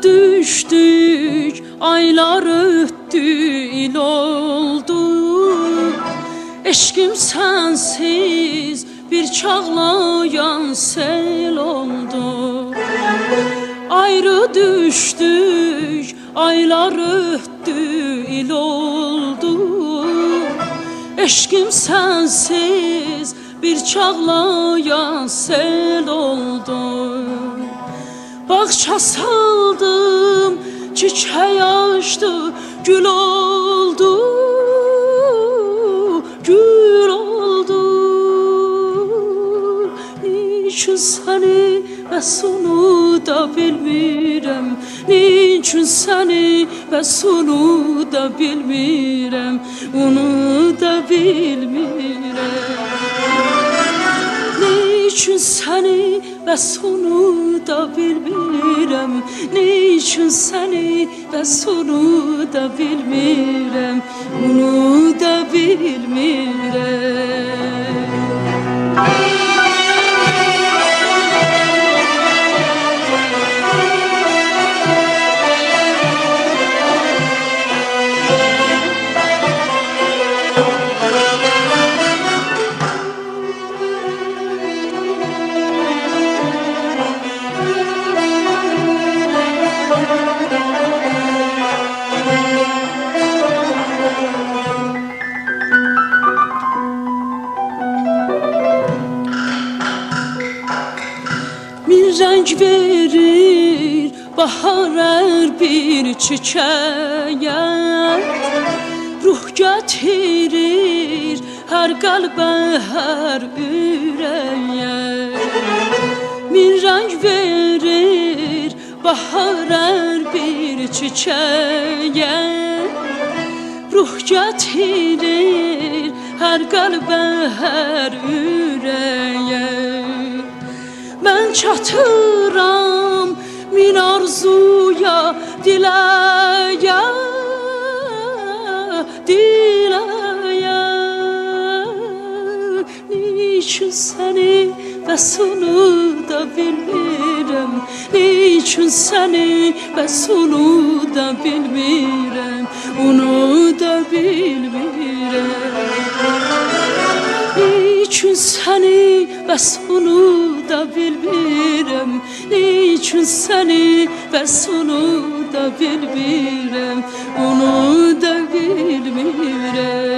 düştük, aylar öttü, il oldu. Eşkim sensiz bir çağlayan sel oldu. Ayrı düştük, aylar öttü, il oldu. Eşkim sensiz bir çağlayan sel oldu. Bahçe saldım, çiçeği açtı, gül oldu, gül oldu. Niçin seni ve sonu da bilmirem, niçin seni ve sonu da bilmirem, onu da bilmirem. Niçin seni ve sonu da bilmirem, niçin seni ve sonu da bilmirem, onu da bilmirem. Renk verir bahar her bir çiçeğe, ruh getirir her kalbe her yüreğe. Bir renk verir bahar her bir çiçeğe, ruh getirir her kalbe her yüreğe. Ben çatıram min arzuya, diləyə, diləyə. Niçin seni ve sonu da bilmirem, niçin seni ve sonu da bilmirem, onu da bilmirem. Niçin seni ve sonu da bilmirem, niçin seni ve sonu da bilmirem, onu da bilmirem.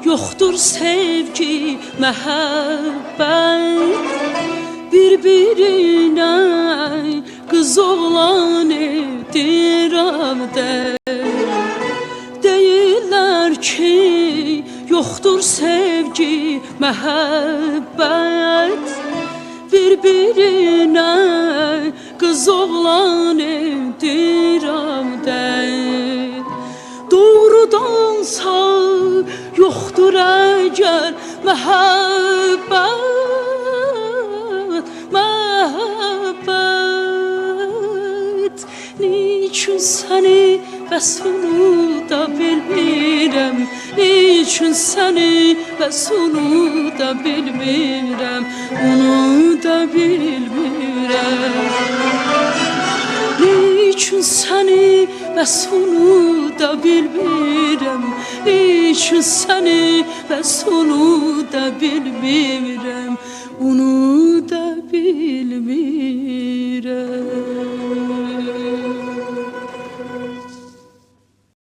Yoktur sevgi, məhəbbət, bir-birinə qız oğlan edirəm də. Deyirlər ki, yoktur sevgi, məhəbbət, bir-birinə qız oğlan edirəm də. Doğrudansa yoktur eğer məhəbbət, məhəbbət. Niçin seni ve sonu da bilmirem, niçin seni ve sonu da bilmirem, onu da bilmirem. Niçin seni ve sonu da bilmirem, niçin seni ve sonu da bilmirem, onu